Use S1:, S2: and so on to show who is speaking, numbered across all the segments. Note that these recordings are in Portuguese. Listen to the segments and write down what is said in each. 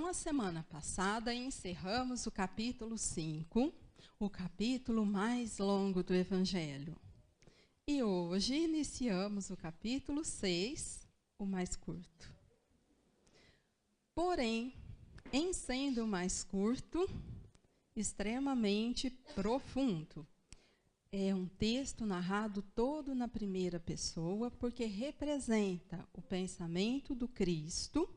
S1: Então, a semana passada, encerramos o capítulo 5, o capítulo mais longo do Evangelho. E hoje iniciamos o capítulo 6, o mais curto. Porém, em sendo o mais curto, extremamente profundo. É um texto narrado todo na primeira pessoa, porque representa o pensamento do Cristo,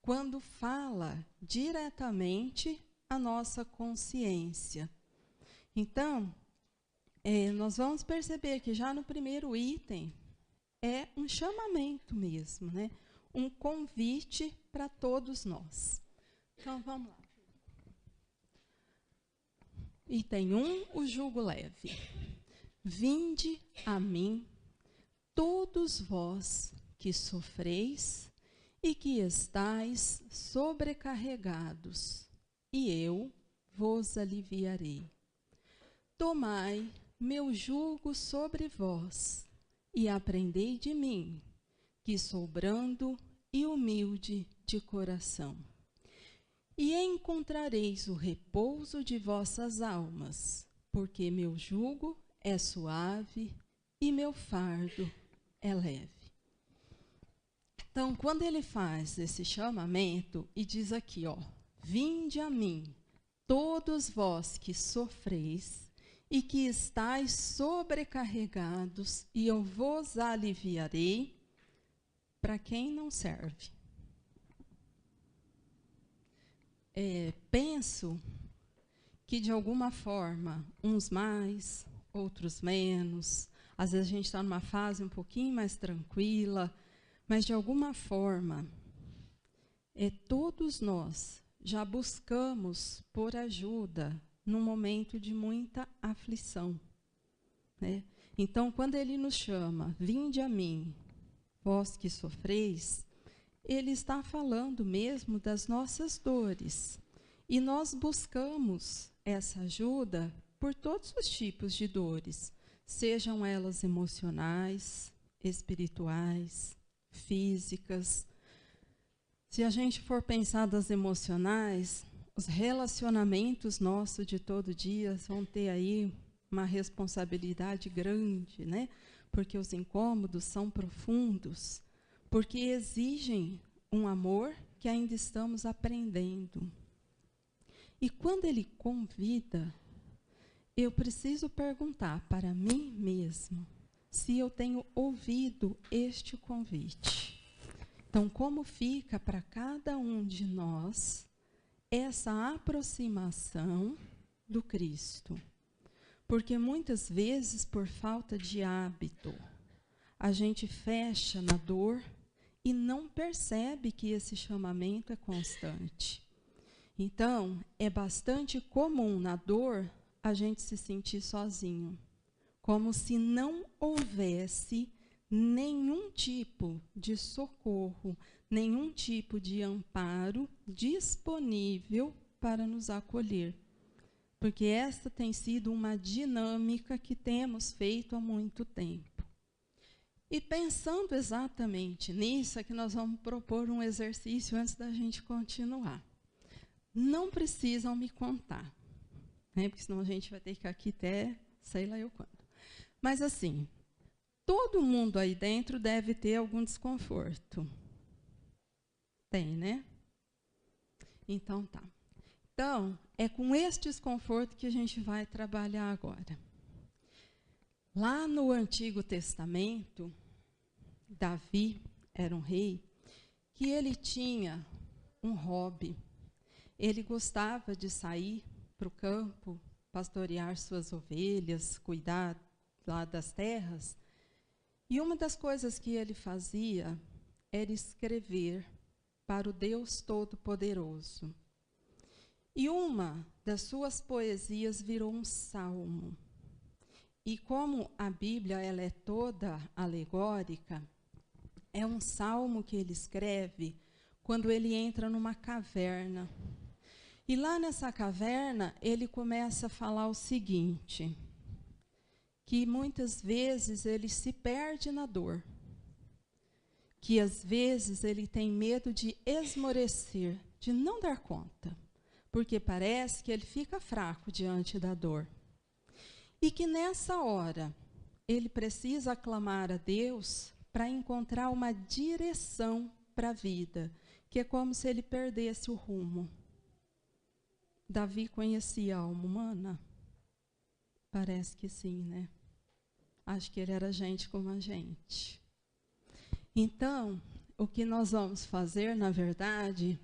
S1: quando fala diretamente à nossa consciência. Então, nós vamos perceber que já no primeiro item é um chamamento mesmo, né? Um convite para todos nós. Então, vamos lá. Item 1, o jugo leve. Vinde a mim, todos vós que sofreis e que estáis sobrecarregados, e eu vos aliviarei. Tomai meu jugo sobre vós, e aprendei de mim, que sou brando e humilde de coração. E encontrareis o repouso de vossas almas, porque meu jugo é suave e meu fardo é leve. Então, quando ele faz esse chamamento e diz aqui, ó, vinde a mim, todos vós que sofreis e que estáis sobrecarregados, e eu vos aliviarei, para quem não serve? Penso que, de alguma forma, uns mais, outros menos, às vezes a gente está numa fase um pouquinho mais tranquila, mas, de alguma forma, todos nós já buscamos por ajuda num momento de muita aflição, né? Então, quando ele nos chama, vinde a mim, vós que sofreis, ele está falando mesmo das nossas dores. E nós buscamos essa ajuda por todos os tipos de dores, sejam elas emocionais, espirituais, físicas. Se a gente for pensar das emocionais, os relacionamentos nossos de todo dia vão ter aí uma responsabilidade grande, né? Porque os incômodos são profundos, porque exigem um amor que ainda estamos aprendendo. E quando ele convida, eu preciso perguntar para mim mesmo se eu tenho ouvido este convite. Então, como fica para cada um de nós essa aproximação do Cristo? Porque muitas vezes, por falta de hábito, a gente fecha na dor e não percebe que esse chamamento é constante. Então, é bastante comum na dor a gente se sentir sozinho, como se não houvesse nenhum tipo de socorro, nenhum tipo de amparo disponível para nos acolher. Porque esta tem sido uma dinâmica que temos feito há muito tempo. E pensando exatamente nisso, é que nós vamos propor um exercício antes da gente continuar. Não precisam me contar, né? Porque senão a gente vai ter que ficar aqui até sei lá eu quando. Mas assim, todo mundo aí dentro deve ter algum desconforto. Tem, né? Então tá. Então, é com esse desconforto que a gente vai trabalhar agora. Lá no Antigo Testamento, Davi era um rei que ele tinha um hobby. Ele gostava de sair para o campo, pastorear suas ovelhas, cuidar lá das terras. E uma das coisas que ele fazia era escrever para o Deus Todo-Poderoso. E uma das suas poesias virou um salmo. E como a Bíblia ela é toda alegórica, é um salmo que ele escreve quando ele entra numa caverna. E lá nessa caverna, ele começa a falar o seguinte, que muitas vezes ele se perde na dor, que às vezes ele tem medo de esmorecer de não dar conta, porque parece que ele fica fraco diante da dor. E que nessa hora ele precisa clamar a Deus para encontrar uma direção para a vida, que é como se ele perdesse o rumo. Davi conhecia a alma humana? Parece que sim, né? Acho que ele era gente como a gente. Então, o que nós vamos fazer, na verdade,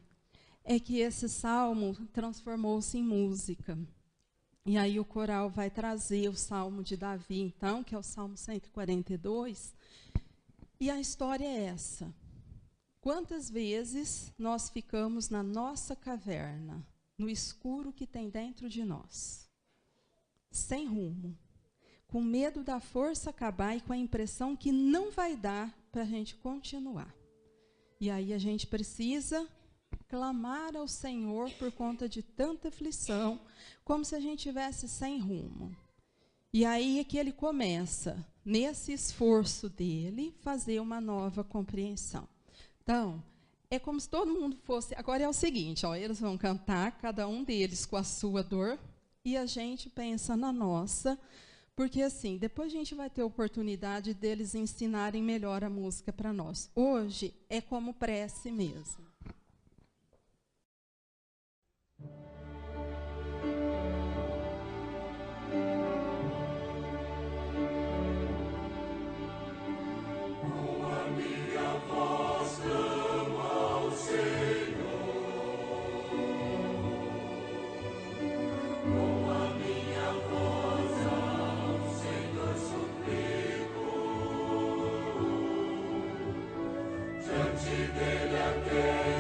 S1: é que esse salmo transformou-se em música. E aí o coral vai trazer o salmo de Davi, então, que é o salmo 142. E a história é essa. Quantas vezes nós ficamos na nossa caverna, no escuro que tem dentro de nós, sem rumo, com medo da força acabar e com a impressão que não vai dar para a gente continuar. E aí a gente precisa clamar ao Senhor por conta de tanta aflição, como se a gente estivesse sem rumo. E aí é que ele começa, nesse esforço dele, fazer uma nova compreensão. Então, é como se todo mundo fosse... Agora é o seguinte, ó, eles vão cantar, cada um deles com a sua dor, e a gente pensa na nossa, porque assim, depois a gente vai ter a oportunidade deles ensinarem melhor a música para nós. Hoje é como prece mesmo.
S2: Diante dele a quem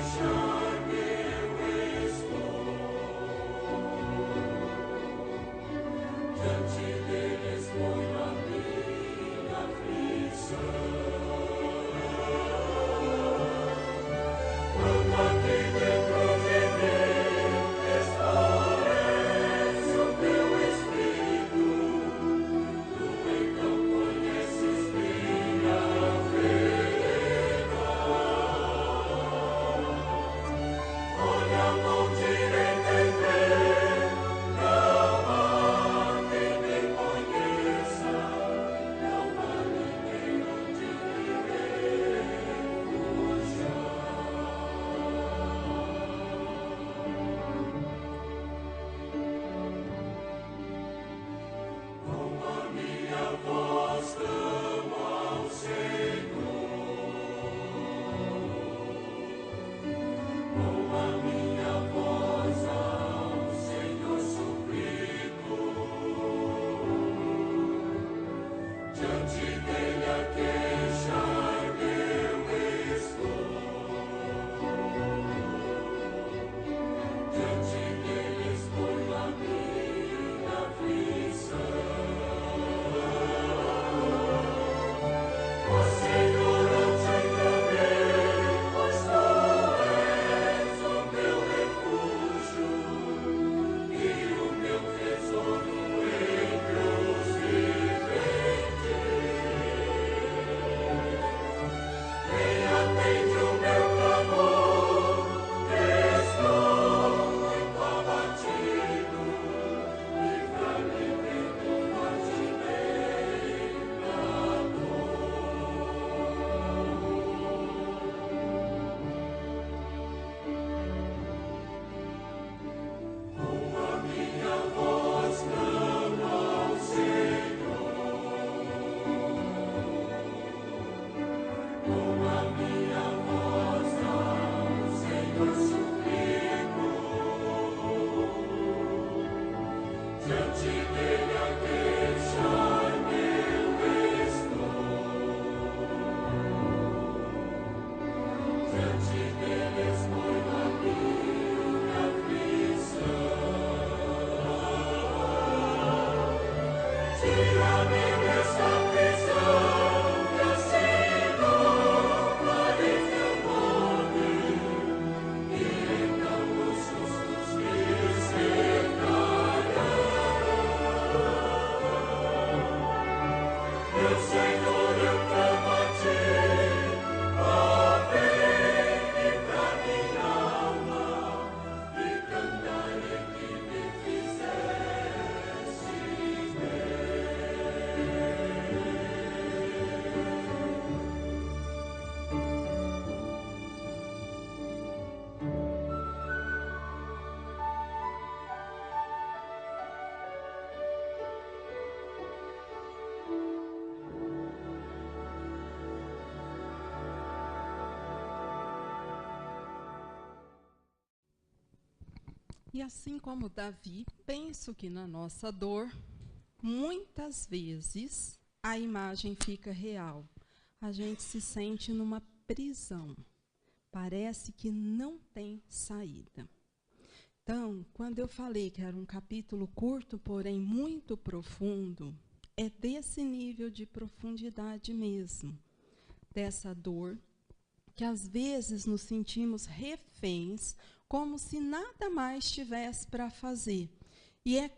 S1: E assim como Davi, penso que na nossa dor, muitas vezes a imagem fica real. A gente se sente numa prisão. Parece que não tem saída. Então, quando eu falei que era um capítulo curto, porém muito profundo, é desse nível de profundidade mesmo, dessa dor, que às vezes nos sentimos reféns, como se nada mais tivesse para fazer. E é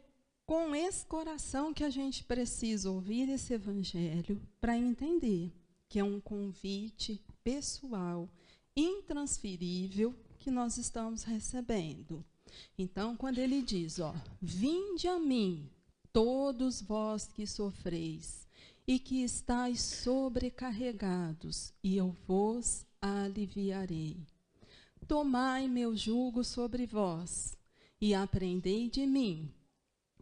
S1: com esse coração que a gente precisa ouvir esse evangelho para entender que é um convite pessoal, intransferível, que nós estamos recebendo. Então, quando ele diz, ó, vinde a mim, todos vós que sofreis e que estáis sobrecarregados, e eu vos aliviarei. Tomai meu jugo sobre vós e aprendei de mim,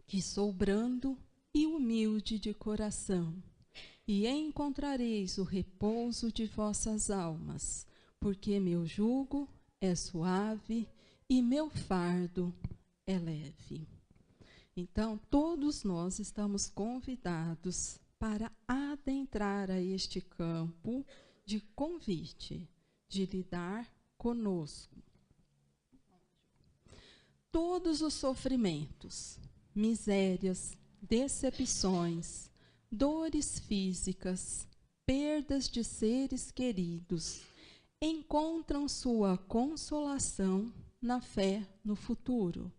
S1: que sou brando e humilde de coração, e encontrareis o repouso de vossas almas, porque meu jugo é suave e meu fardo é leve. Então, todos nós estamos convidados para adentrar a este campo de convite, de lidar conosco. Todos os sofrimentos, misérias, decepções, dores físicas, perdas de seres queridos, encontram sua consolação na fé no futuro,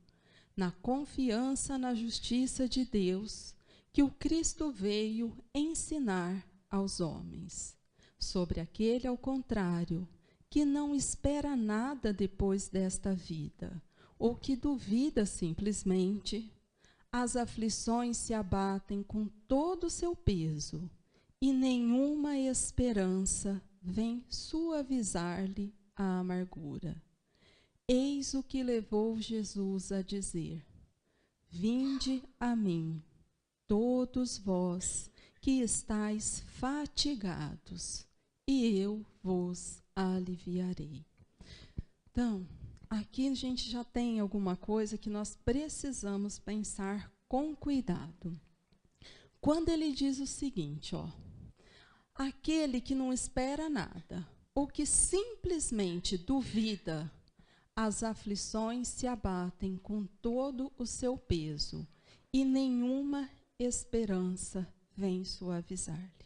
S1: na confiança na justiça de Deus, que o Cristo veio ensinar aos homens. Sobre aquele, ao contrário, que não espera nada depois desta vida, ou que duvida simplesmente, as aflições se abatem com todo o seu peso, e nenhuma esperança vem suavizar-lhe a amargura. Eis o que levou Jesus a dizer: vinde a mim, todos vós que estáis fatigados, e eu vos aliviarei. Então, aqui a gente já tem alguma coisa que nós precisamos pensar com cuidado. Quando ele diz o seguinte, ó, aquele que não espera nada, ou que simplesmente duvida, as aflições se abatem com todo o seu peso, e nenhuma esperança vem suavizar-lhe.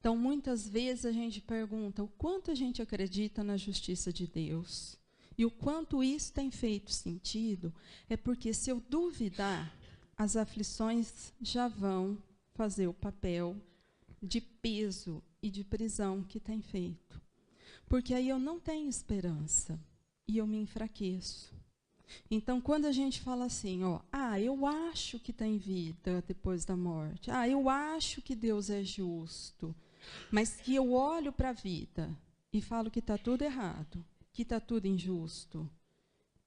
S1: Então, muitas vezes a gente pergunta o quanto a gente acredita na justiça de Deus, e o quanto isso tem feito sentido, é porque se eu duvidar, as aflições já vão fazer o papel de peso e de prisão que tem feito. Porque aí eu não tenho esperança e eu me enfraqueço. Então, quando a gente fala assim, ó, eu acho que tem vida depois da morte, eu acho que Deus é justo, mas que eu olho para a vida e falo que está tudo errado, que está tudo injusto,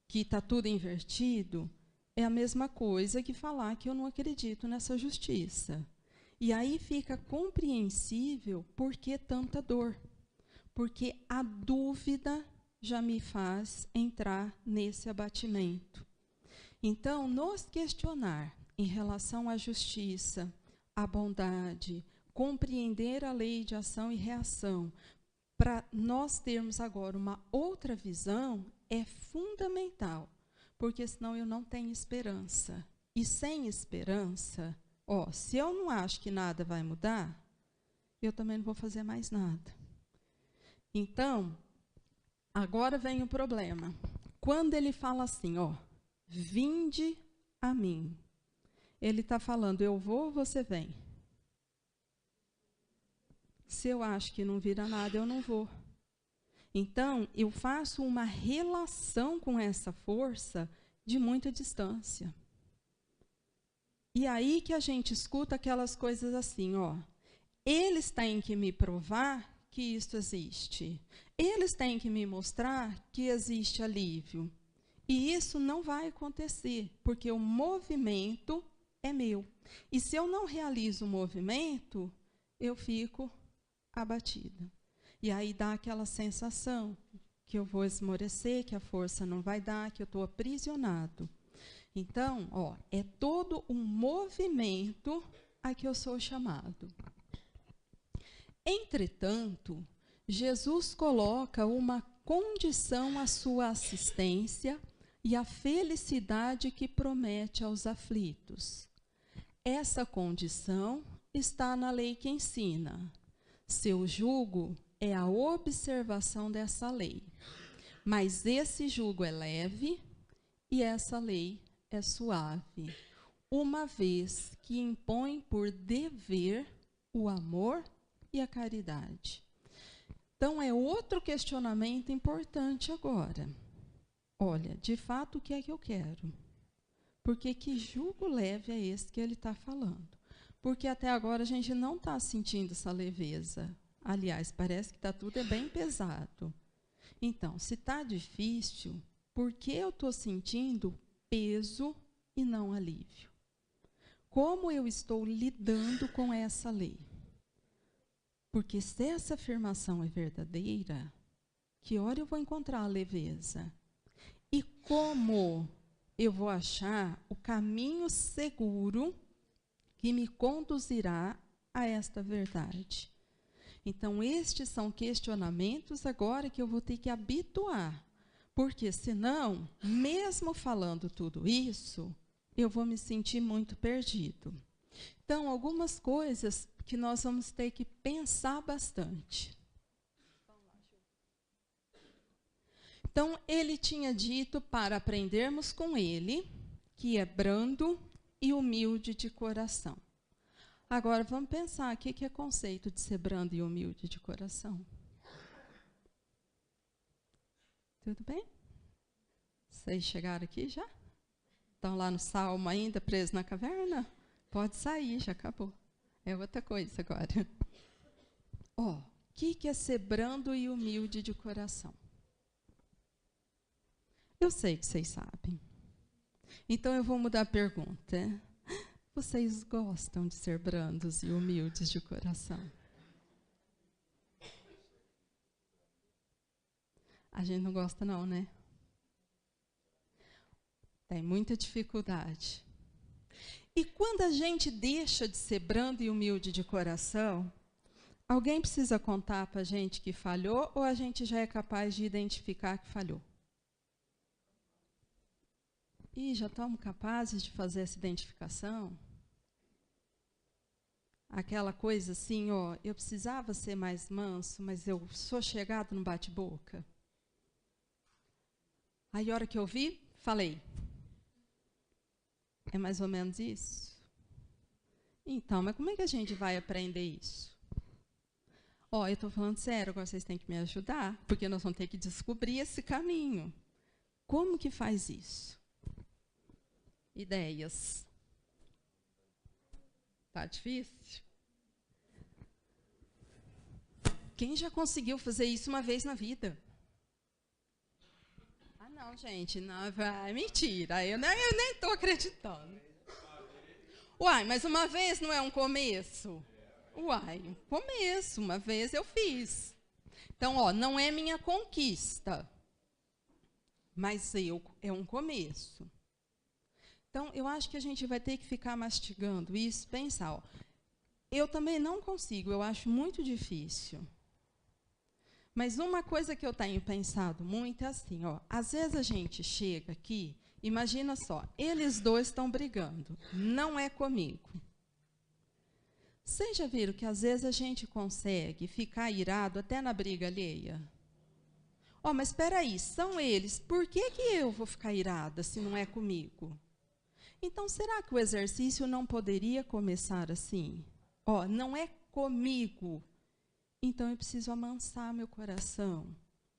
S1: que está tudo invertido, é a mesma coisa que falar que eu não acredito nessa justiça. E aí fica compreensível por que tanta dor. Porque a dúvida já me faz entrar nesse abatimento. Então, nos questionar em relação à justiça, à bondade, compreender a lei de ação e reação, para nós termos agora uma outra visão, é fundamental, porque senão eu não tenho esperança. E sem esperança, se eu não acho que nada vai mudar, eu também não vou fazer mais nada. Então, agora vem o problema. Quando ele fala assim, vinde a mim, ele está falando, eu vou, você vem. Se eu acho que não vira nada, eu não vou. Então, eu faço uma relação com essa força de muita distância. E aí que a gente escuta aquelas coisas assim, eles têm que me provar que isto existe. Eles têm que me mostrar que existe alívio. E isso não vai acontecer, porque o movimento é meu. E se eu não realizo o movimento, eu fico abatida. E aí dá aquela sensação que eu vou esmorecer, que a força não vai dar, que eu estou aprisionado. Então, ó, é todo um movimento a que eu sou chamado. Entretanto, Jesus coloca uma condição à sua assistência e à felicidade que promete aos aflitos. Essa condição está na lei que ensina. Seu jugo é a observação dessa lei. Mas esse jugo é leve e essa lei é suave, uma vez que impõe por dever o amor e a caridade. Então, é outro questionamento importante agora. Olha, de fato, o que é que eu quero? Porque que jugo leve é esse que ele está falando? Porque até agora a gente não está sentindo essa leveza. Aliás, parece que está tudo bem pesado. Então, se está difícil, por que eu estou sentindo peso e não alívio? Como eu estou lidando com essa lei? Porque se essa afirmação é verdadeira, que hora eu vou encontrar a leveza? E como eu vou achar o caminho seguro que me conduzirá a esta verdade? Então, estes são questionamentos agora que eu vou ter que habituar. Porque, senão, mesmo falando tudo isso, eu vou me sentir muito perdido. Então, algumas coisas que nós vamos ter que pensar bastante. Então, ele tinha dito para aprendermos com ele, que é brando e humilde de coração. Agora, vamos pensar, o que é conceito de ser brando e humilde de coração? Tudo bem? Vocês chegaram aqui já? Estão lá no Salmo ainda, presos na caverna? Pode sair, já acabou. É outra coisa agora. Ó, o que é ser brando e humilde de coração? Eu sei que vocês sabem. Então, eu vou mudar a pergunta. Vocês gostam de ser brandos e humildes de coração? A gente não gosta não, né? Tem muita dificuldade. E quando a gente deixa de ser brando e humilde de coração, alguém precisa contar para a gente que falhou ou a gente já é capaz de identificar que falhou? E já estamos capazes de fazer essa identificação? Aquela coisa assim, ó, eu precisava ser mais manso, mas eu sou chegado no bate-boca. Aí, a hora que eu vi, falei. É mais ou menos isso? Então, mas como é que a gente vai aprender isso? Ó, eu estou falando sério, agora vocês têm que me ajudar, porque nós vamos ter que descobrir esse caminho. Como que faz isso? Ideias. Tá difícil? Quem já conseguiu fazer isso uma vez na vida? Ah, não, gente, não, é mentira. Eu nem estou acreditando. Uai, mas uma vez não é um começo? Uai, um começo, uma vez eu fiz. Então, ó, não é minha conquista, mas é um começo. Então, eu acho que a gente vai ter que ficar mastigando isso, pensar, ó, eu também não consigo, eu acho muito difícil. Mas uma coisa que eu tenho pensado muito é assim, ó, às vezes a gente chega aqui, imagina só, eles dois estão brigando, não é comigo. Vocês já viram que às vezes a gente consegue ficar irado até na briga alheia? Ó, mas espera aí, são eles, por que eu vou ficar irada se não é comigo? Então, será que o exercício não poderia começar assim? Ó, não é comigo. Então, eu preciso amansar meu coração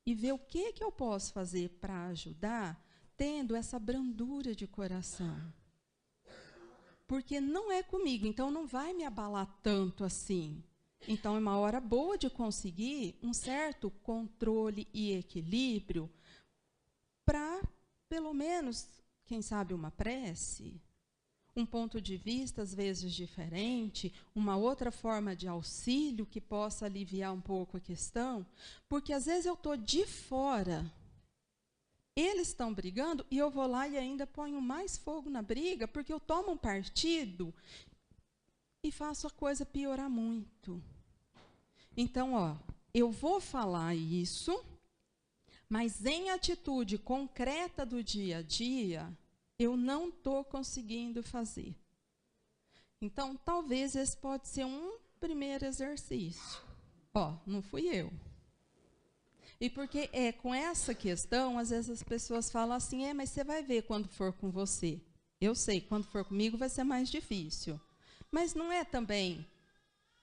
S1: e ver o que eu posso fazer para ajudar, tendo essa brandura de coração. Porque não é comigo, então não vai me abalar tanto assim. Então, é uma hora boa de conseguir um certo controle e equilíbrio para, pelo menos, quem sabe, uma prece, um ponto de vista, às vezes, diferente, uma outra forma de auxílio que possa aliviar um pouco a questão, porque, às vezes, eu estou de fora Eles estão brigando e eu vou lá e ainda ponho mais fogo na briga, porque eu tomo um partido e faço a coisa piorar muito. Então, ó, eu vou falar isso, mas em atitude concreta do dia a dia, eu não estou conseguindo fazer. Então, talvez esse pode ser um primeiro exercício. Ó, não fui eu. E porque com essa questão, às vezes as pessoas falam assim, mas você vai ver quando for com você. Eu sei, quando for comigo vai ser mais difícil. Mas não é também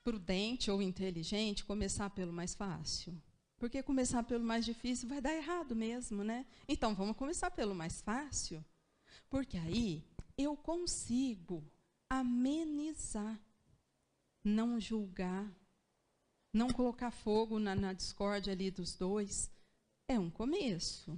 S1: prudente ou inteligente começar pelo mais fácil? Porque começar pelo mais difícil vai dar errado mesmo, né? Então, vamos começar pelo mais fácil, porque aí eu consigo amenizar, não julgar, não colocar fogo na discórdia ali dos dois. É um começo.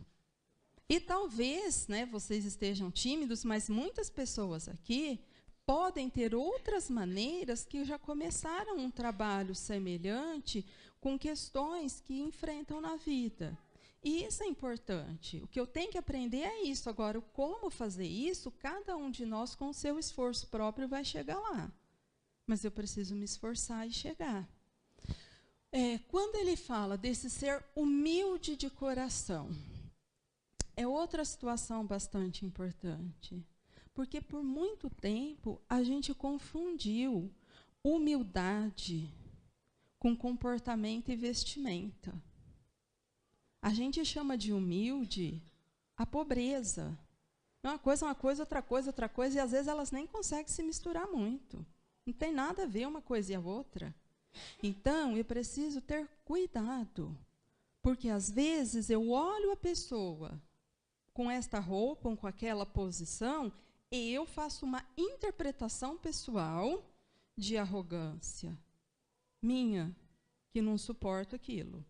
S1: E talvez, né, vocês estejam tímidos, mas muitas pessoas aqui podem ter outras maneiras que já começaram um trabalho semelhante com questões que enfrentam na vida. E isso é importante. O que eu tenho que aprender é isso. Agora, como fazer isso, cada um de nós, com o seu esforço próprio, vai chegar lá. Mas eu preciso me esforçar e chegar. Quando ele fala desse ser humilde de coração, é outra situação bastante importante. Porque por muito tempo a gente confundiu humildade com comportamento e vestimenta. A gente chama de humilde a pobreza. Uma coisa, outra coisa, e às vezes elas nem conseguem se misturar muito. Não tem nada a ver uma coisa e a outra. Então, eu preciso ter cuidado, porque às vezes eu olho a pessoa com esta roupa, ou com aquela posição, e eu faço uma interpretação pessoal de arrogância minha, que não suporto aquilo,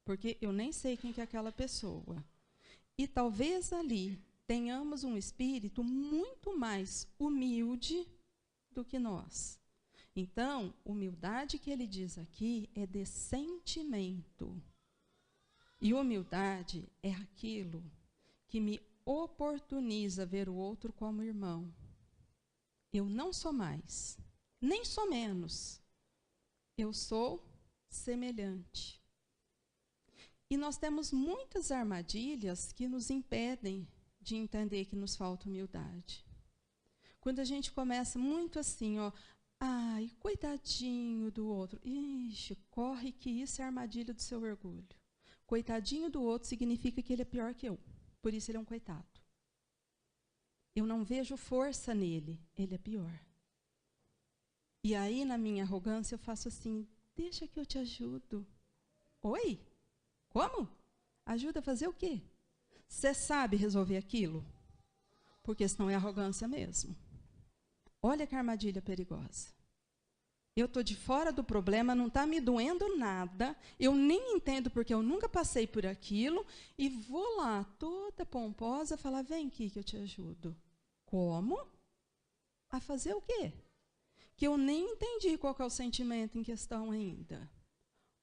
S1: porque eu nem sei quem que é aquela pessoa. E talvez ali tenhamos um espírito muito mais humilde do que nós. Então, humildade que ele diz aqui é de sentimento. E humildade é aquilo que me oportuniza ver o outro como irmão. Eu não sou mais, nem sou menos. Eu sou semelhante. E nós temos muitas armadilhas que nos impedem de entender que nos falta humildade. Quando a gente começa muito assim, ó, ai, coitadinho do outro. Ixi, corre que isso é a armadilha do seu orgulho. Coitadinho do outro significa que ele é pior que eu. Por isso ele é um coitado. Eu não vejo força nele, ele é pior. E aí, na minha arrogância, eu faço assim, deixa que eu te ajudo. Oi? Como? Ajuda a fazer o quê? Você sabe resolver aquilo? Porque senão é arrogância mesmo. Olha que armadilha perigosa. Eu estou de fora do problema, não está me doendo nada, eu nem entendo porque eu nunca passei por aquilo, e vou lá, toda pomposa, falar, vem aqui que eu te ajudo. Como? A fazer o quê? Que eu nem entendi qual que é o sentimento em questão ainda.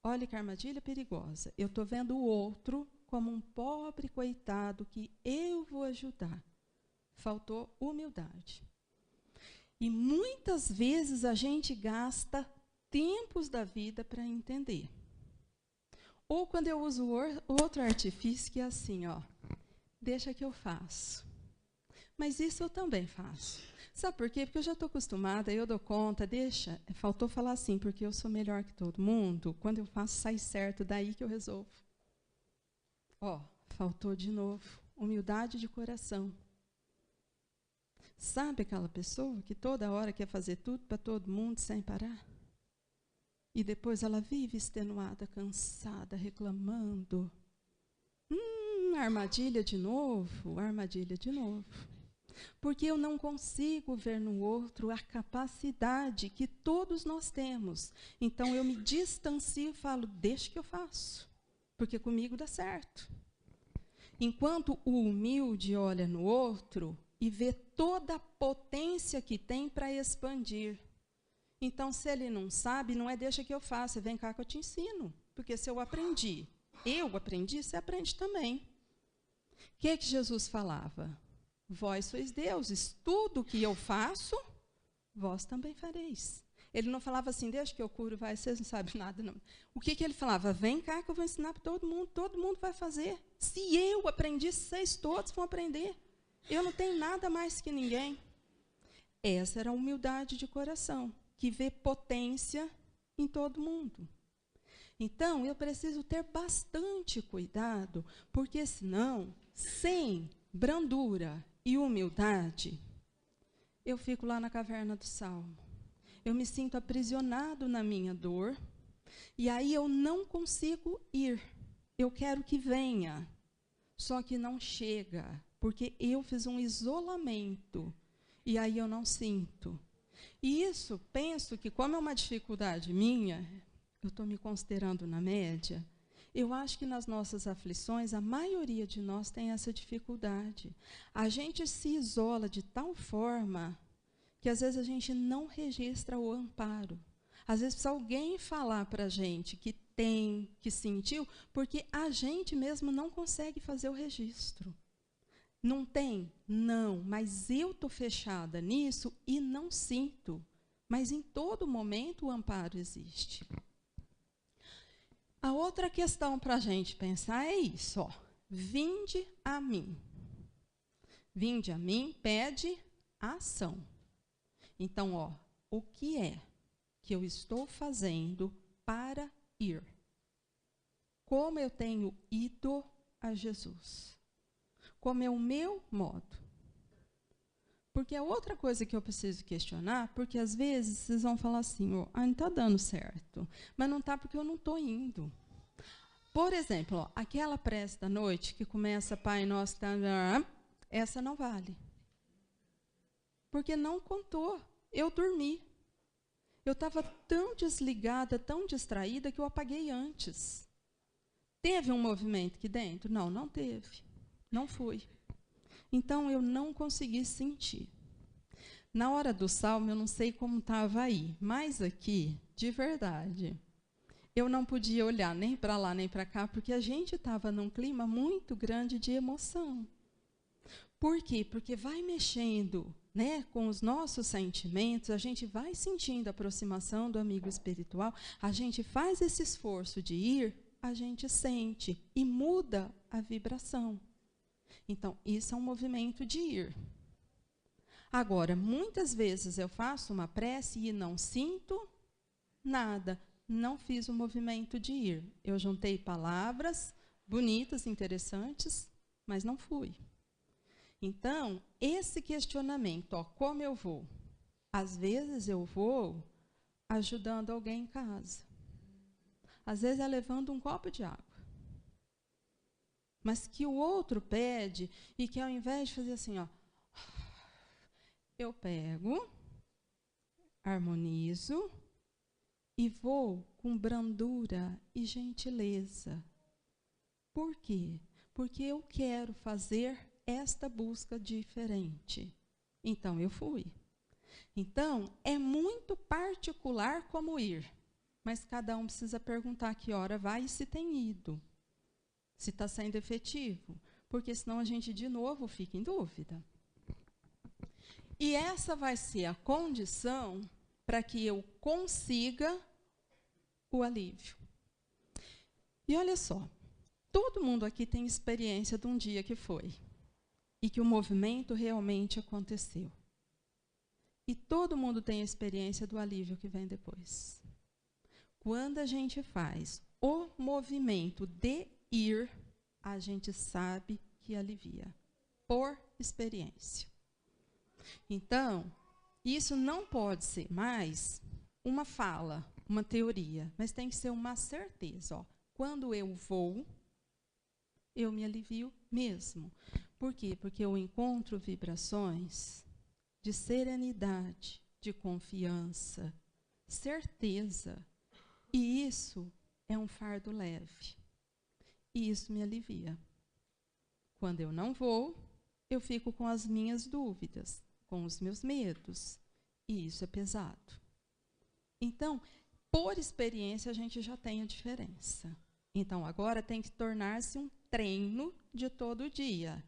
S1: Olha que armadilha perigosa. Eu estou vendo o outro como um pobre coitado que eu vou ajudar. Faltou humildade. E muitas vezes a gente gasta tempos da vida para entender. Ou quando eu uso outro artifício que é assim, ó, deixa que eu faço. Mas isso eu também faço. Sabe por quê? Porque eu já estou acostumada, eu dou conta, deixa. Faltou falar assim, porque eu sou melhor que todo mundo. Quando eu faço, sai certo, daí que eu resolvo. Ó, faltou de novo. Humildade de coração. Sabe aquela pessoa que toda hora quer fazer tudo para todo mundo sem parar? E depois ela vive extenuada, cansada, reclamando. Armadilha de novo, armadilha de novo. Porque eu não consigo ver no outro a capacidade que todos nós temos. Então eu me distancio e falo, deixa que eu faço, porque comigo dá certo. Enquanto o humilde olha no outro e vê toda a potência que tem para expandir. Então, se ele não sabe, não é deixa que eu faça, vem cá que eu te ensino. Porque se eu aprendi, você aprende também. que Jesus falava? Vós sois deuses, tudo que eu faço, vós também fareis. Ele não falava assim, deixa que eu curo, vai, vocês não sabem nada, não. O que ele falava? Vem cá que eu vou ensinar para todo mundo vai fazer. Se eu aprendi, vocês todos vão aprender. Eu não tenho nada mais que ninguém. Essa era a humildade de coração, que vê potência em todo mundo. Então, eu preciso ter bastante cuidado, porque senão, sem brandura e humildade, eu fico lá na caverna do Salmo. Eu me sinto aprisionado na minha dor, e aí eu não consigo ir. Eu quero que venha, só que não chega, porque eu fiz um isolamento, e aí eu não sinto. E isso, penso que como é uma dificuldade minha, eu estou me considerando na média, eu acho que nas nossas aflições, a maioria de nós tem essa dificuldade. A gente se isola de tal forma que às vezes a gente não registra o amparo. Às vezes precisa alguém falar para a gente que tem, que sentiu, porque a gente mesmo não consegue fazer o registro. Não tem? Não, mas eu estou fechada nisso e não sinto. Mas em todo momento o amparo existe. A outra questão para a gente pensar é isso, ó. Vinde a mim. Vinde a mim pede ação. Então, ó, o que é que eu estou fazendo para ir? Como eu tenho ido a Jesus? Como é o meu modo? Porque é outra coisa que eu preciso questionar, porque às vezes vocês vão falar assim, ó, não está dando certo, mas não está porque eu não estou indo. Por exemplo, ó, aquela prece da noite que começa Pai Nosso, essa não vale. Porque não contou. Eu dormi. Eu estava tão desligada, tão distraída, que eu apaguei antes. Teve um movimento aqui dentro? Não, não teve. Não fui. Então, eu não consegui sentir. Na hora do salmo, eu não sei como estava aí, mas aqui, de verdade, eu não podia olhar nem para lá, nem para cá, porque a gente estava num clima muito grande de emoção. Por quê? Porque vai mexendo, né, com os nossos sentimentos, a gente vai sentindo a aproximação do amigo espiritual, a gente faz esse esforço de ir, a gente sente e muda a vibração. Então, isso é um movimento de ir. Agora, muitas vezes eu faço uma prece e não sinto nada, não fiz o movimento de ir. Eu juntei palavras bonitas, interessantes, mas não fui. Então, esse questionamento, ó, como eu vou? Às vezes eu vou ajudando alguém em casa. Às vezes é levando um copo de água. Mas que o outro pede e que ao invés de fazer assim, ó, eu pego, harmonizo e vou com brandura e gentileza. Por quê? Porque eu quero fazer esta busca diferente. Então, eu fui. Então, é muito particular como ir, mas cada um precisa perguntar que hora vai e se tem ido, se está sendo efetivo, porque senão a gente, de novo, fica em dúvida. E essa vai ser a condição para que eu consiga o alívio. E olha só, todo mundo aqui tem experiência de um dia que foi, e que o movimento realmente aconteceu. E todo mundo tem a experiência do alívio que vem depois. Quando a gente faz o movimento de ir, a gente sabe que alivia, por experiência. Então, isso não pode ser mais uma fala, uma teoria, mas tem que ser uma certeza. Ó. Quando eu vou, eu me alivio mesmo. Por quê? Porque eu encontro vibrações de serenidade, de confiança, certeza. E isso é um fardo leve. E isso me alivia. Quando eu não vou, eu fico com as minhas dúvidas, com os meus medos. E isso é pesado. Então, por experiência, a gente já tem a diferença. Então, agora tem que tornar-se um treino de todo dia,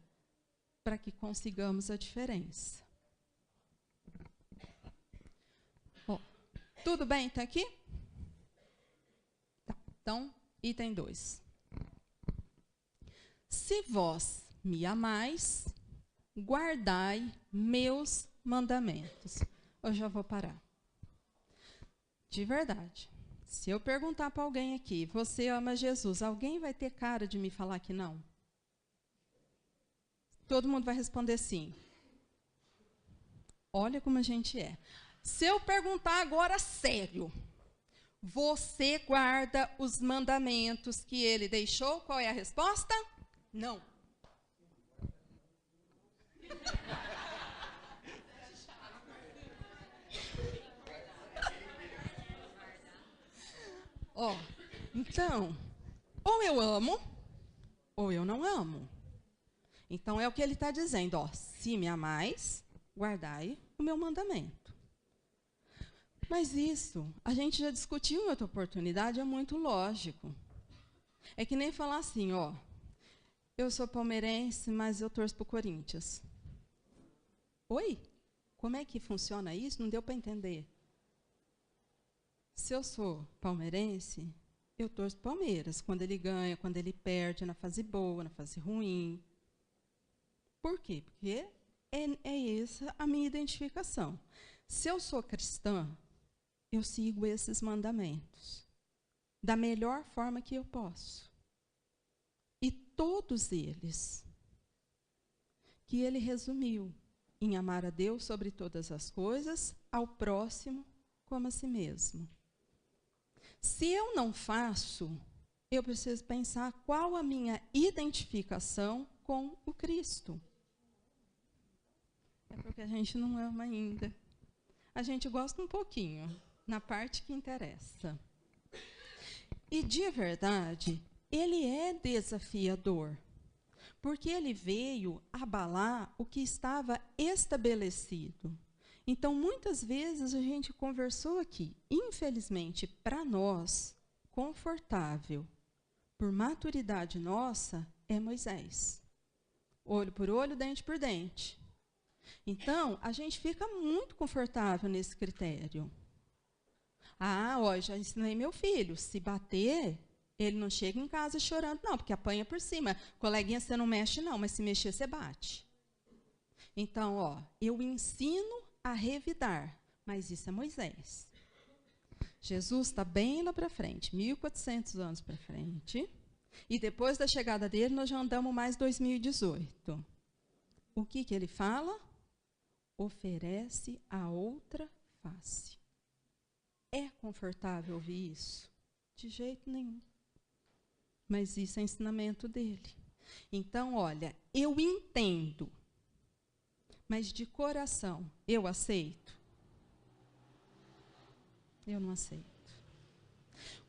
S1: para que consigamos a diferença. Ó, tudo bem até aqui? Tá, então, item 2. Se vós me amais, guardai meus mandamentos. Eu já vou parar. De verdade. Se eu perguntar para alguém aqui, você ama Jesus, alguém vai ter cara de me falar que não? Todo mundo vai responder sim. Olha como a gente é. Se eu perguntar agora sério, você guarda os mandamentos que ele deixou? Qual é a resposta? Não. Ó, então, ou eu amo, ou eu não amo. Então, é o que ele está dizendo, ó, se me amais, guardai o meu mandamento. Mas isso, a gente já discutiu em outra oportunidade, é muito lógico. É que nem falar assim, ó, eu sou palmeirense, mas eu torço para o Corinthians. Oi? Como é que funciona isso? Não deu para entender. Se eu sou palmeirense, eu torço para o Palmeiras, quando ele ganha, quando ele perde, na fase boa, na fase ruim. Por quê? Porque é essa a minha identificação. Se eu sou cristã, eu sigo esses mandamentos da melhor forma que eu posso. E todos eles, que ele resumiu em amar a Deus sobre todas as coisas, ao próximo como a si mesmo. Se eu não faço, eu preciso pensar qual a minha identificação com o Cristo. É porque a gente não ama ainda. A gente gosta um pouquinho, na parte que interessa. E, de verdade, ele é desafiador, porque ele veio abalar o que estava estabelecido. Então, muitas vezes a gente conversou aqui, infelizmente, para nós, confortável, por maturidade nossa, é Moisés. Olho por olho, dente por dente. Então, a gente fica muito confortável nesse critério. Ah, ó, já ensinei meu filho, se bater, ele não chega em casa chorando, não, porque apanha por cima. Coleguinha, você não mexe, não, mas se mexer, você bate. Então, ó, eu ensino a revidar, mas isso é Moisés. Jesus está bem lá para frente, 1400 anos para frente, e depois da chegada dele, nós já andamos mais 2018. O que ele fala? Oferece a outra face. É confortável ouvir isso? De jeito nenhum. Mas isso é ensinamento dele. Então, olha, eu entendo, mas de coração, eu aceito? Eu não aceito.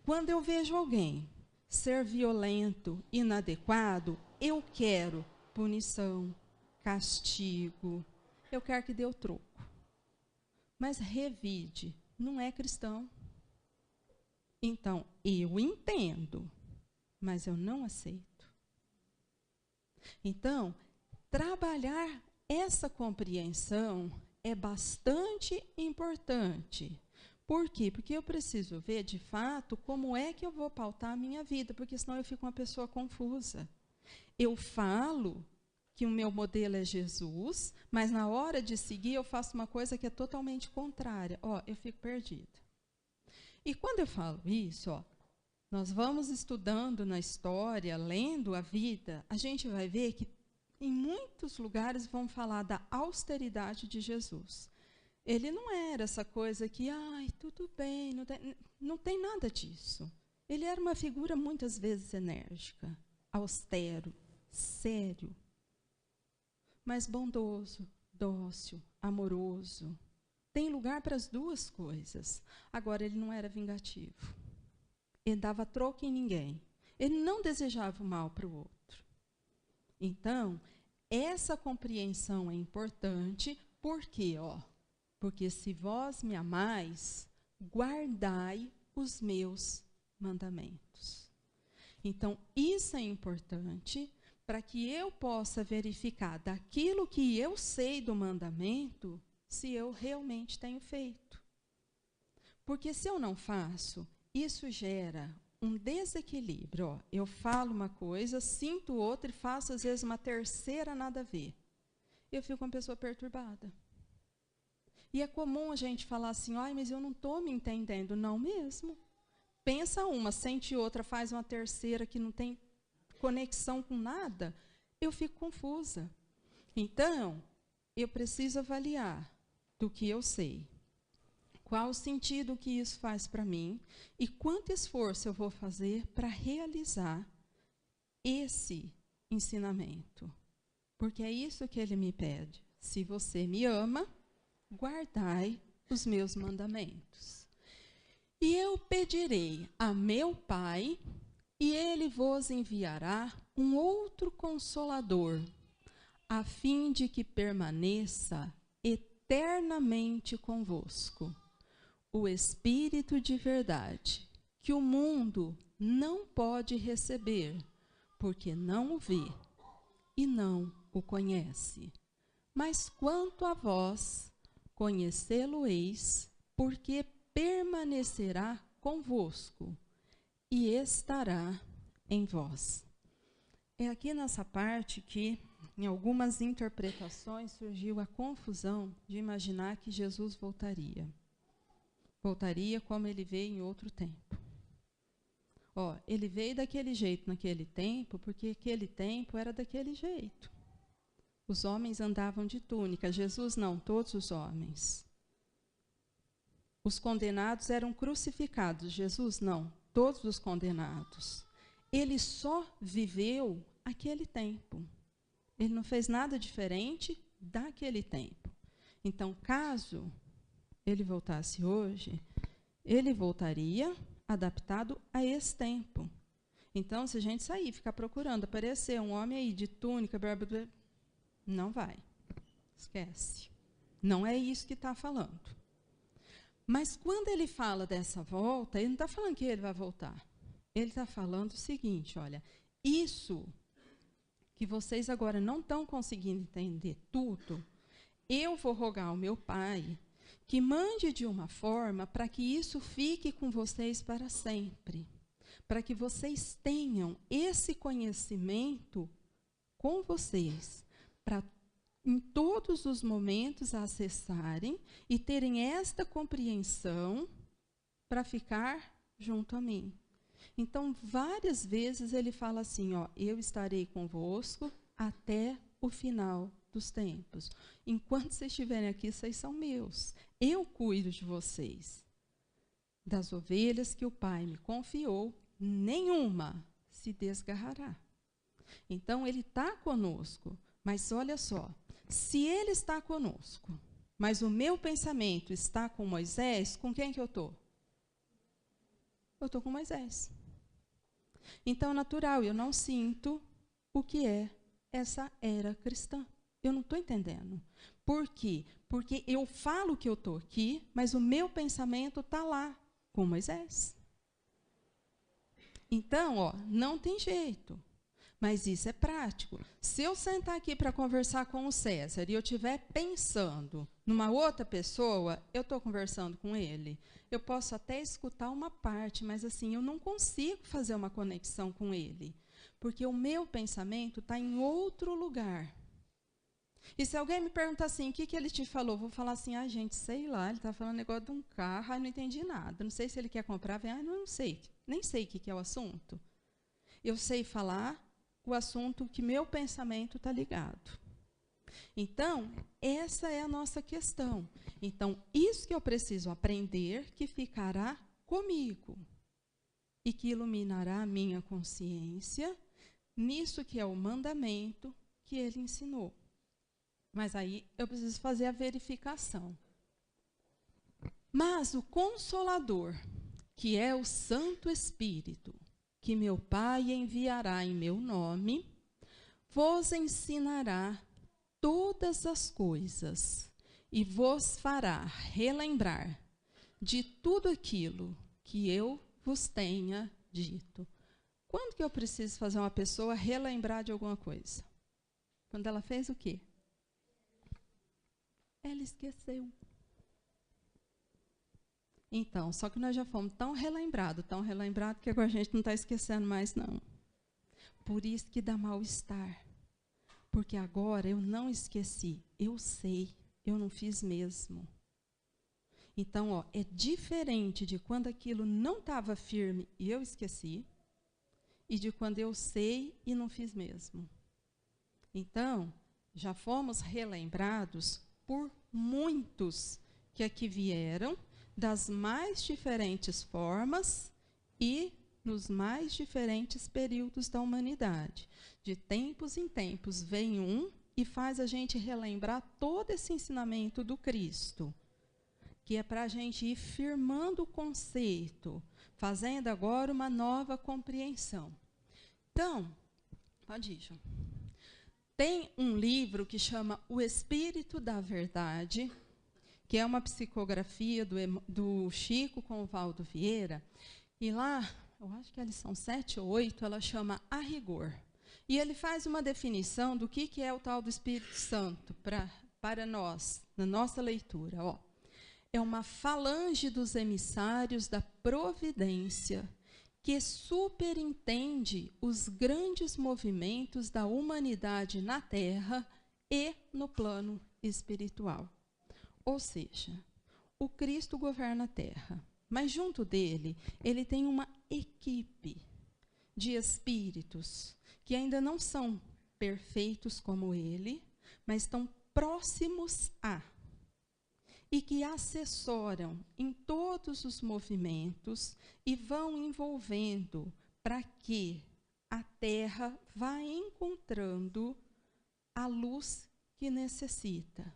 S1: Quando eu vejo alguém ser violento, inadequado, eu quero punição, castigo, eu quero que dê o troco. Mas revide, não é cristão. Então, eu entendo, mas eu não aceito. Então, trabalhar essa compreensão é bastante importante. Por quê? Porque eu preciso ver, de fato, como é que eu vou pautar a minha vida, porque senão eu fico uma pessoa confusa. Eu falo que o meu modelo é Jesus, mas na hora de seguir eu faço uma coisa que é totalmente contrária. Ó, eu fico perdida. E quando eu falo isso, ó, nós vamos estudando na história, lendo a vida, a gente vai ver que em muitos lugares vão falar da austeridade de Jesus. Ele não era essa coisa que, ai, tudo bem, não tem nada disso. Ele era uma figura muitas vezes enérgica, austero, sério, mas bondoso, dócil, amoroso. Tem lugar para as duas coisas. Agora, ele não era vingativo. Ele dava troco em ninguém. Ele não desejava o mal para o outro. Então, essa compreensão é importante, por quê? Porque se vós me amais, guardai os meus mandamentos. Então, isso é importante para que eu possa verificar daquilo que eu sei do mandamento, se eu realmente tenho feito. Porque se eu não faço, isso gera um desequilíbrio. Ó, eu falo uma coisa, sinto outra e faço, às vezes, uma terceira nada a ver. Eu fico uma pessoa perturbada. E é comum a gente falar assim, ai, mas eu não estou me entendendo. Não mesmo. Pensa uma, sente outra, faz uma terceira que não tem conexão com nada, eu fico confusa. Então, eu preciso avaliar do que eu sei. Qual o sentido que isso faz para mim e quanto esforço eu vou fazer para realizar esse ensinamento. Porque é isso que ele me pede. Se você me ama, guardai os meus mandamentos. E eu pedirei a meu Pai, e ele vos enviará um outro Consolador, a fim de que permaneça eternamente convosco, o Espírito de verdade, que o mundo não pode receber, porque não o vê e não o conhece. Mas quanto a vós, conhecê-lo-eis, porque permanecerá convosco e estará em vós. É aqui nessa parte que, em algumas interpretações, surgiu a confusão de imaginar que Jesus voltaria. Voltaria como ele veio em outro tempo. Ó, ele veio daquele jeito naquele tempo, porque aquele tempo era daquele jeito. Os homens andavam de túnica, Jesus não, todos os homens. Os condenados eram crucificados, Jesus não, todos os condenados. Ele só viveu aquele tempo. Ele não fez nada diferente daquele tempo. Então, caso ele voltasse hoje, ele voltaria adaptado a esse tempo. Então, se a gente sair, ficar procurando, aparecer um homem aí de túnica, blá, blá, blá, não vai. Esquece. Não é isso que está falando. Mas quando ele fala dessa volta, ele não está falando que ele vai voltar. Ele está falando o seguinte, olha, isso que vocês agora não estão conseguindo entender tudo, eu vou rogar ao meu Pai que mande de uma forma para que isso fique com vocês para sempre, para que vocês tenham esse conhecimento com vocês, para em todos os momentos acessarem e terem esta compreensão para ficar junto a mim. Então, várias vezes ele fala assim, ó, eu estarei convosco até o final dos tempos. Enquanto vocês estiverem aqui, vocês são meus. Eu cuido de vocês. Das ovelhas que o Pai me confiou, nenhuma se desgarrará. Então, ele está conosco, mas olha só, se ele está conosco, mas o meu pensamento está com Moisés, com quem que eu estou? Eu estou com Moisés. Então, natural, eu não sinto o que é essa era cristã. Eu não estou entendendo. Por quê? Porque eu falo que eu estou aqui, mas o meu pensamento está lá, com Moisés. Então, ó, não tem jeito. Mas isso é prático. Se eu sentar aqui para conversar com o César e eu estiver pensando numa outra pessoa, eu estou conversando com ele. Eu posso até escutar uma parte, mas assim, eu não consigo fazer uma conexão com ele. Porque o meu pensamento está em outro lugar. E se alguém me perguntar assim, o que ele te falou? Eu vou falar assim, gente, sei lá, ele está falando negócio de um carro, não entendi nada. Não sei se ele quer comprar, não sei. Nem sei o que é o assunto. Eu sei falar o assunto que meu pensamento está ligado. Então, essa é a nossa questão. Então, isso que eu preciso aprender, que ficará comigo e que iluminará a minha consciência, nisso que é o mandamento que ele ensinou. Mas aí eu preciso fazer a verificação. Mas o Consolador, que é o Santo Espírito, que meu Pai enviará em meu nome, vos ensinará todas as coisas e vos fará relembrar de tudo aquilo que eu vos tenha dito. Quando que eu preciso fazer uma pessoa relembrar de alguma coisa? Quando ela fez o quê? Ela esqueceu. Então, só que nós já fomos tão relembrados, que agora a gente não está esquecendo mais, não. Por isso que dá mal-estar. Porque agora eu não esqueci, eu sei, eu não fiz mesmo. Então, ó, é diferente de quando aquilo não estava firme e eu esqueci, e de quando eu sei e não fiz mesmo. Então, já fomos relembrados por muitos que aqui vieram, das mais diferentes formas e nos mais diferentes períodos da humanidade. De tempos em tempos vem um e faz a gente relembrar todo esse ensinamento do Cristo, que é para a gente ir firmando o conceito, fazendo agora uma nova compreensão. Então, pode ir, João. Tem um livro que chama O Espírito da Verdade, que é uma psicografia do Chico com o Valdo Vieira, e lá, eu acho que a lição 7 ou 8, ela chama A Rigor. E ele faz uma definição do que é o tal do Espírito Santo para nós, na nossa leitura. Ó, é uma falange dos emissários da providência que superintende os grandes movimentos da humanidade na Terra e no plano espiritual. Ou seja, o Cristo governa a Terra, mas junto dele, ele tem uma equipe de espíritos que ainda não são perfeitos como ele, mas estão próximos a, e que assessoram em todos os movimentos e vão envolvendo para que a Terra vá encontrando a luz que necessita.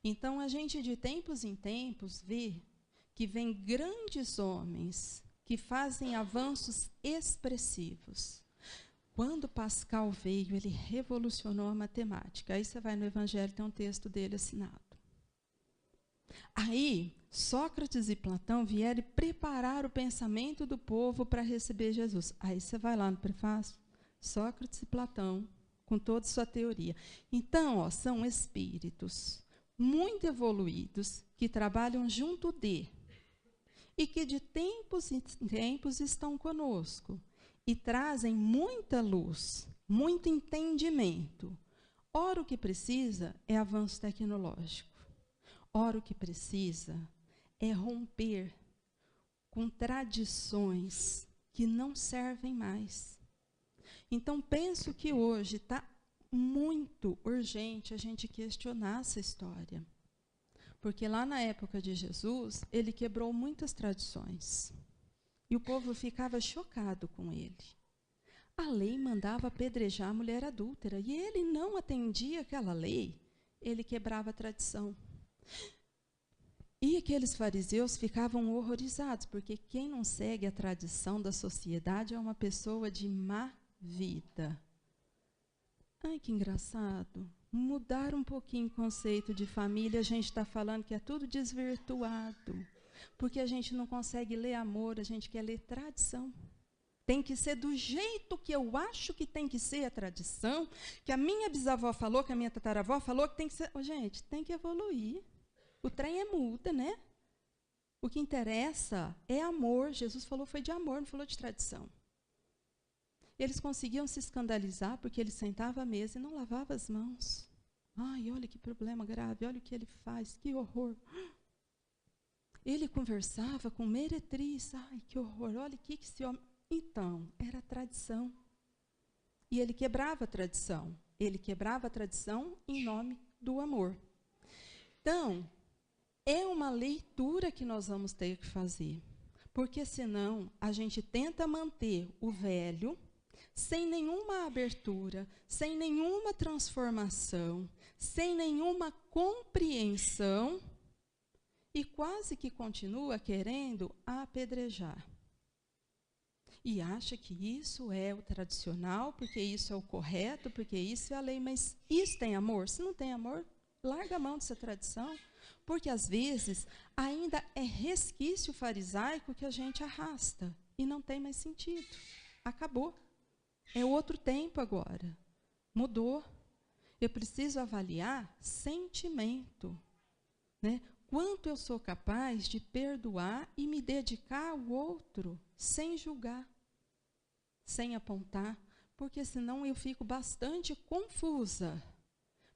S1: Então, a gente, de tempos em tempos, vê que vem grandes homens que fazem avanços expressivos. Quando Pascal veio, ele revolucionou a matemática. Aí você vai no Evangelho, tem um texto dele assinado. Aí, Sócrates e Platão vieram preparar o pensamento do povo para receber Jesus. Aí você vai lá no prefácio, Sócrates e Platão, com toda a sua teoria. Então, ó, são espíritos muito evoluídos que trabalham junto de, e que de tempos em tempos estão conosco e trazem muita luz, muito entendimento. Ora, o que precisa é avanço tecnológico. Ora, o que precisa é romper com tradições que não servem mais. Então, penso que hoje está muito urgente a gente questionar essa história. Porque lá na época de Jesus, ele quebrou muitas tradições. E o povo ficava chocado com ele. A lei mandava apedrejar a mulher adúltera, e ele não atendia aquela lei, ele quebrava a tradição. E aqueles fariseus ficavam horrorizados, porque quem não segue a tradição da sociedade é uma pessoa de má vida. Ai, que engraçado. Mudar um pouquinho o conceito de família, a gente está falando que é tudo desvirtuado, porque a gente não consegue ler amor, a gente quer ler tradição. Tem que ser do jeito que eu acho que tem que ser a tradição, que a minha bisavó falou, que a minha tataravó falou, que tem que ser... Oh, gente, tem que evoluir. O trem é muda, né? O que interessa é amor. Jesus falou foi de amor, não falou de tradição. Eles conseguiam se escandalizar porque ele sentava à mesa e não lavava as mãos. Ai, olha que problema grave, olha o que ele faz, que horror. Ele conversava com meretriz, ai, que horror, olha o que esse homem... Então, era tradição. E ele quebrava a tradição. Ele quebrava a tradição em nome do amor. Então, é uma leitura que nós vamos ter que fazer. Porque senão a gente tenta manter o velho sem nenhuma abertura, sem nenhuma transformação, sem nenhuma compreensão e quase que continua querendo apedrejar. E acha que isso é o tradicional, porque isso é o correto, porque isso é a lei. Mas isso tem amor? Se não tem amor, larga a mão dessa tradição, porque às vezes ainda é resquício farisaico que a gente arrasta e não tem mais sentido. Acabou. É outro tempo agora. Mudou. Eu preciso avaliar sentimento, né? Quanto eu sou capaz de perdoar e me dedicar ao outro sem julgar, sem apontar, porque senão eu fico bastante confusa.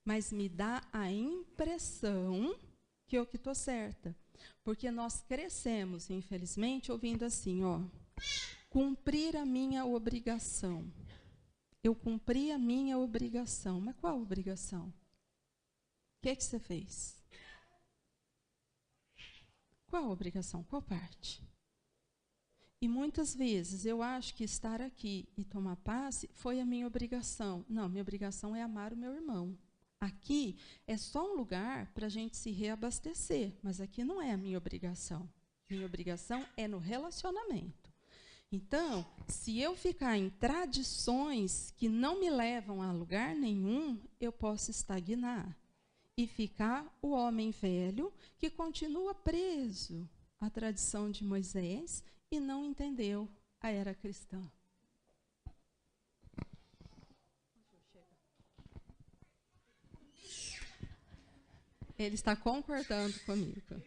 S1: Mas me dá a impressão que eu que estou certa. Porque nós crescemos, infelizmente, ouvindo assim, ó, cumprir a minha obrigação. Eu cumpri a minha obrigação. Mas qual obrigação? O que é que você fez? Qual obrigação? Qual parte? E muitas vezes eu acho que estar aqui e tomar passe foi a minha obrigação. Não, minha obrigação é amar o meu irmão. Aqui é só um lugar para a gente se reabastecer, mas aqui não é a minha obrigação. Minha obrigação é no relacionamento. Então, se eu ficar em tradições que não me levam a lugar nenhum, eu posso estagnar e ficar o homem velho que continua preso à tradição de Moisés e não entendeu a era cristã. Ele está concordando comigo.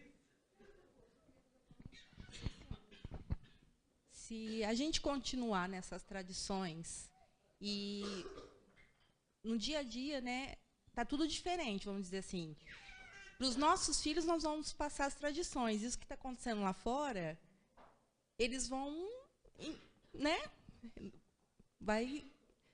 S2: Se a gente continuar nessas tradições e no dia a dia, né, tá tudo diferente, vamos dizer assim. Para os nossos filhos, nós vamos passar as tradições. Isso que está acontecendo lá fora, eles vão, né, vai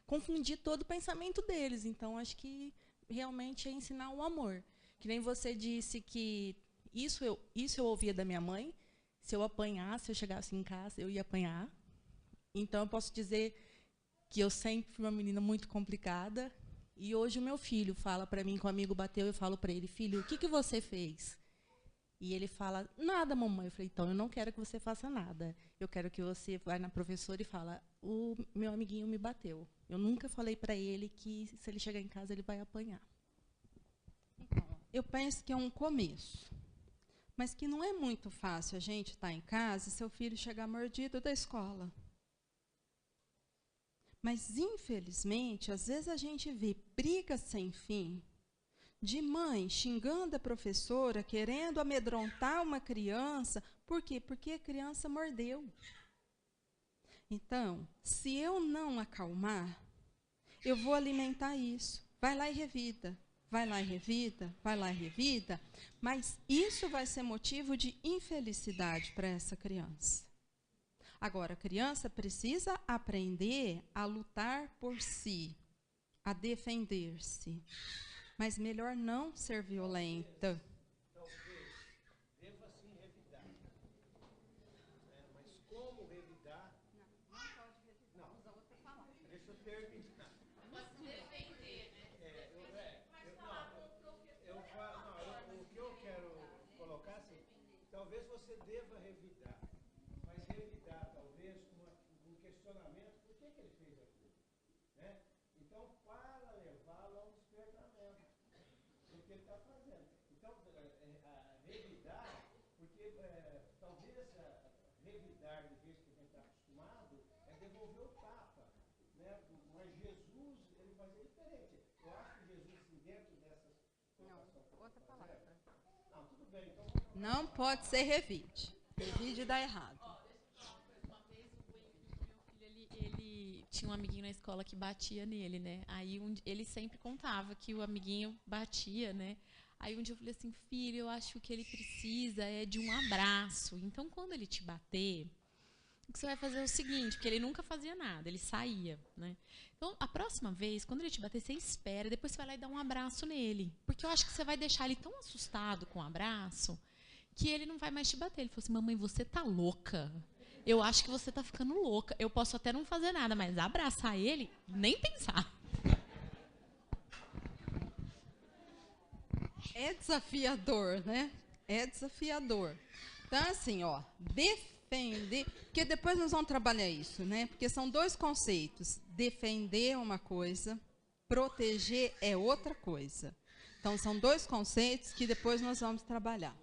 S2: confundir todo o pensamento deles. Então, acho que realmente é ensinar o amor. Que nem você disse que isso eu ouvia da minha mãe. Se eu apanhasse, se eu chegasse em casa, eu ia apanhar. Então, eu posso dizer que eu sempre fui uma menina muito complicada. E hoje o meu filho fala para mim que um amigo bateu, eu falo para ele, filho, o que você fez? E ele fala, nada, mamãe. Eu falei, então, eu não quero que você faça nada. Eu quero que você vá na professora e fala, o meu amiguinho me bateu. Eu nunca falei para ele que, se ele chegar em casa, ele vai apanhar.
S1: Então, eu penso que é um começo. Mas que não é muito fácil a gente estar em casa e seu filho chegar mordido da escola. Mas, infelizmente, às vezes a gente vê brigas sem fim de mãe xingando a professora, querendo amedrontar uma criança. Por quê? Porque a criança mordeu. Então, se eu não acalmar, eu vou alimentar isso. Vai lá e revida. Vai lá e revida, vai lá e revida, mas isso vai ser motivo de infelicidade para essa criança. Agora, a criança precisa aprender a lutar por si, a defender-se, mas melhor não ser violenta.
S3: Talvez deva sim revidar. Mas como revidar?
S1: Não pode revidar.
S3: Não.
S1: Usa outra palavra.
S3: Deixa eu terminar. O que eu quero colocar assim, talvez você deva revidar, mas revidar talvez com um questionamento, por que ele fez aquilo? Né? Então, para levá-lo ao despertamento do que ele está fazendo. Então, revidar, porque talvez revidar, de vez que a gente está acostumado, é devolver o tapa. Né? Mas Jesus, ele fazia diferente. Eu acho que Jesus, dentro dessas...
S1: Não, outra palavra.
S3: Não, tudo bem, então...
S1: Não pode ser revide. Revide dá errado.
S4: Deixa eu falar uma coisa. Uma vez o Henrique, meu filho, ele tinha um amiguinho na escola que batia nele, né? Aí ele sempre contava que o amiguinho batia, né? Aí um dia eu falei assim, filho, eu acho que o que ele precisa é de um abraço. Então, quando ele te bater, o que você vai fazer é o seguinte, porque ele nunca fazia nada, ele saía, né? Então, a próxima vez, quando ele te bater, você espera, depois você vai lá e dá um abraço nele. Porque eu acho que você vai deixar ele tão assustado com o abraço que ele não vai mais te bater. Ele falou assim, mamãe, você tá louca? Eu acho que você tá ficando louca. Eu posso até não fazer nada, mas abraçar ele, nem pensar.
S1: É desafiador, né? É desafiador. Então, assim, ó, defender... Porque depois nós vamos trabalhar isso, né? Porque são dois conceitos. Defender é uma coisa, proteger é outra coisa. Então, são dois conceitos que depois nós vamos trabalhar.